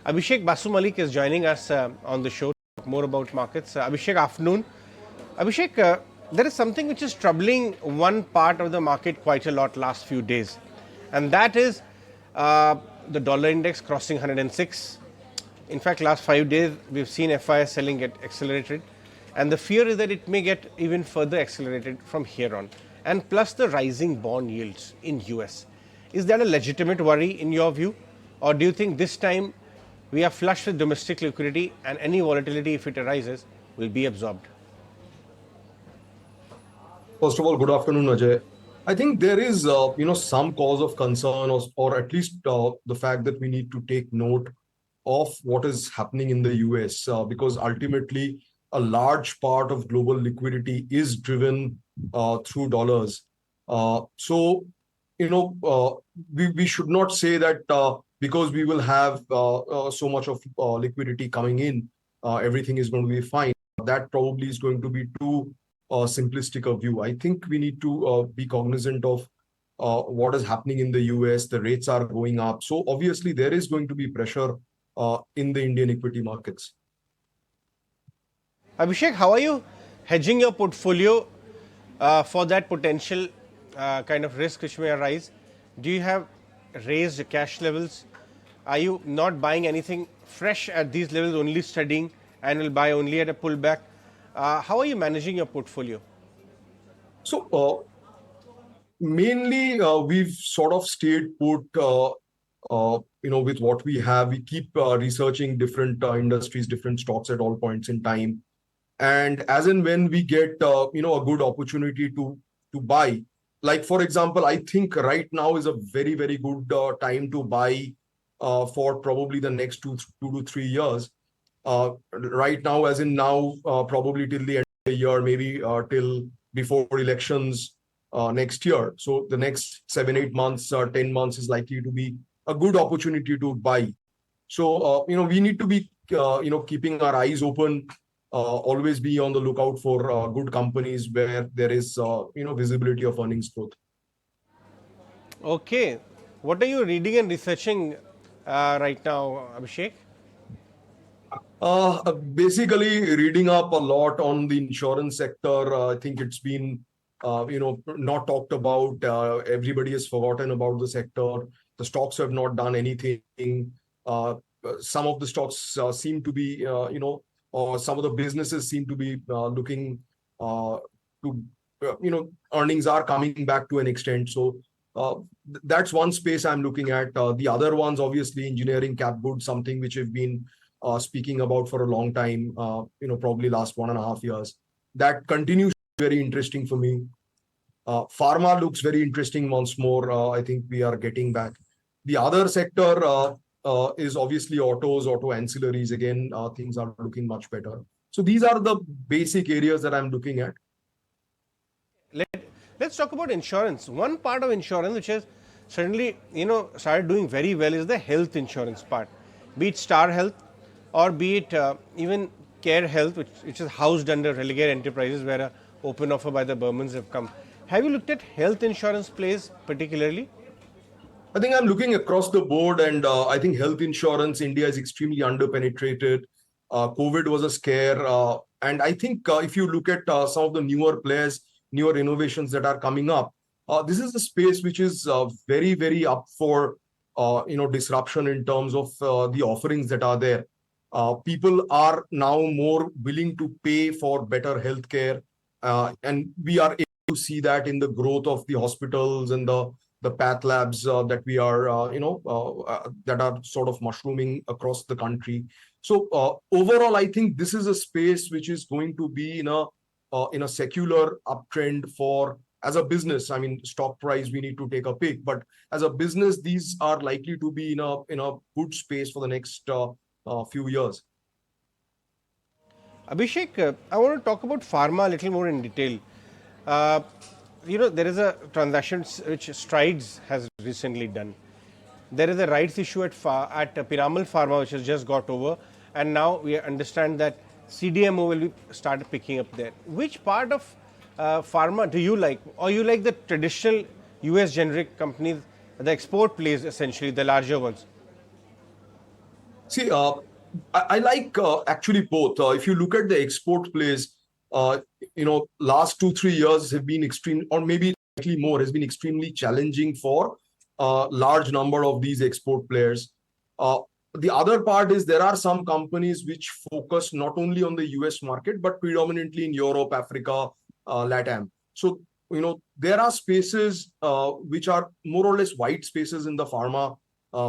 Abhishek Basumallick is joining us on the show to talk more about markets. Abhishek, afternoon. Abhishek, there is something which is troubling one part of the market quite a lot last few days, and that is the dollar index crossing 106. In fact, last 5 days we've seen FIS selling get accelerated, and the fear is that it may get even further accelerated from here on. And plus the rising bond yields in US. Is that a legitimate worry in your view, or do you think this time we are flush with domestic liquidity and any volatility, if it arises, will be absorbed? First of all, good afternoon, Ajay. I think there is, some cause of concern, or at least the fact that we need to take note of what is happening in the US, because ultimately a large part of global liquidity is driven through dollars. So, we should not say that because we will have so much of liquidity coming in, everything is going to be fine. That probably is going to be too simplistic a view. I think we need to be cognizant of what is happening in the US. The rates are going up. So obviously there is going to be pressure in the Indian equity markets. Abhishek, how are you hedging your portfolio for that potential kind of risk which may arise? Do you have raised cash levels? Are you not buying anything fresh at these levels, only studying, and will buy only at a pullback? How are you managing your portfolio? So mainly we've sort of stayed put, with what we have. We keep researching different industries, different stocks at all points in time. And as and when we get, a good opportunity to buy, like for example, I think right now is a very, very good time to buy for probably the next 2 to 3 years. Right now, as in now, probably till the end of the year, maybe till before elections next year. So the next 7, 8 months, 10 months is likely to be a good opportunity to buy. So, we need to be, keeping our eyes open, always be on the lookout for good companies where there is, visibility of earnings growth. Okay. What are you reading and researching right now, Abhishek? Basically, reading up a lot on the insurance sector. I think it's been, not talked about. Everybody has forgotten about the sector. The stocks have not done anything. Some of the stocks seem to be, or some of the businesses seem to be looking to, earnings are coming back to an extent. So that's one space I'm looking at. The other ones, obviously, engineering, cap goods, something which have been speaking about for a long time, probably last 1.5 years. That continues to be very interesting for me. Pharma looks very interesting once more. I think we are getting back. The other sector is obviously auto ancillaries. Again, things are looking much better. So these are the basic areas that I'm looking at. Let's talk about insurance. One part of insurance which has certainly, started doing very well is the health insurance part. Be it Star Health or be it even Care Health, which is housed under Religare Enterprises, where an open offer by the Burmans have come. Have you looked at health insurance plays particularly? I think I'm looking across the board, and I think health insurance, India is extremely underpenetrated. COVID was a scare. And I think if you look at some of the newer players, newer innovations that are coming up, this is a space which is very, very up for, disruption in terms of the offerings that are there. People are now more willing to pay for better healthcare. And we are able to see that in the growth of the hospitals and the path labs that we are, that are sort of mushrooming across the country. So overall, I think this is a space which is going to be in a secular uptrend for, as a business. I mean, stock price, we need to take a pick, but as a business, these are likely to be in a good space for the next few years. Abhishek, I want to talk about pharma a little more in detail. There is a transaction which Strides has recently done. There is a rights issue at Piramal Pharma which has just got over, and now we understand that CDMO will start picking up there. Which part of pharma do you like, or you like the traditional US generic companies, the export plays essentially, the larger ones? See, I like actually both. If you look at the export plays, uh, last 2 3 years have been extreme, or maybe slightly more, has been extremely challenging for a large number of these export players. Uh, the other part is there are some companies which focus not only on the US market but predominantly in Europe, Africa, LATAM. So there are spaces which are more or less white spaces in the pharma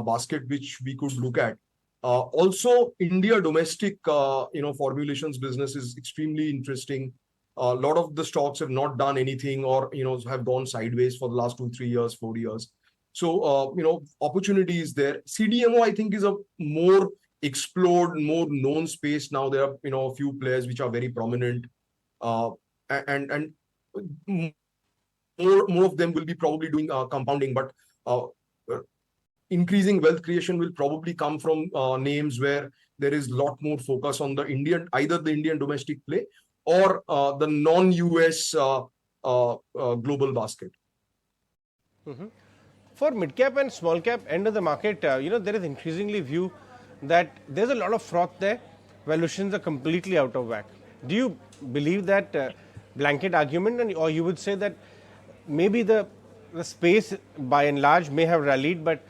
basket which we could look at. Also, India domestic, formulations business is extremely interesting. A lot of the stocks have not done anything, or have gone sideways for the last 2 3 years, 4 years. So, opportunity is there. CDMO, I think, is a more explored, more known space now. There are a few players which are very prominent, uh, and more of them will be probably doing compounding, but uh, increasing wealth creation will probably come from names where there is a lot more focus on the Indian, either the Indian domestic play or the non-US global basket. For mid cap and small cap end of the market, there is increasingly view that there's a lot of froth there. Valuations are completely out of whack. Do you believe that blanket argument, or you would say that maybe the space by and large may have rallied, but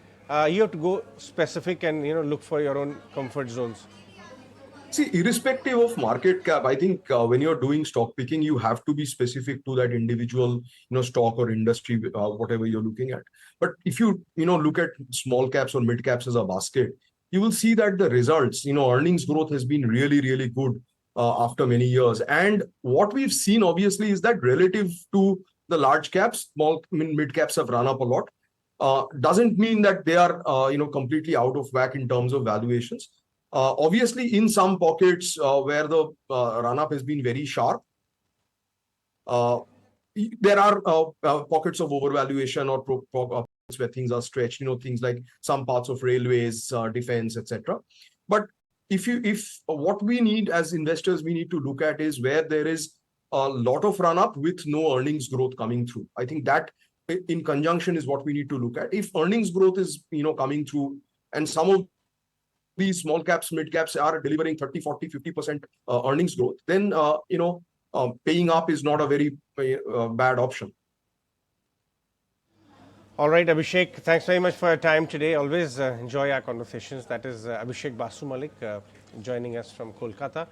you have to go specific and look for your own comfort zones? See, irrespective of market cap, I think when you're doing stock picking, you have to be specific to that individual, stock or industry, whatever you're looking at. But if you look at small caps or mid caps as a basket, you will see that the results, earnings growth has been really, really good after many years. And what we've seen, obviously, is that relative to the large caps, mid caps have run up a lot. Doesn't mean that they are, completely out of whack in terms of valuations. Obviously, in some pockets where the run-up has been very sharp, uh, there are pockets of overvaluation or pockets where things are stretched. Things like some parts of railways, defense, etc. But if what we need as investors, we need to look at is where there is a lot of run-up with no earnings growth coming through. I think that in conjunction is what we need to look at. If earnings growth is coming through, and some of these small caps, mid caps are delivering 30, 40, 50% earnings growth, then paying up is not a very bad option. All right, Abhishek, thanks very much for your time today. Always enjoy our conversations. That is Abhishek Basumallick joining us from Kolkata.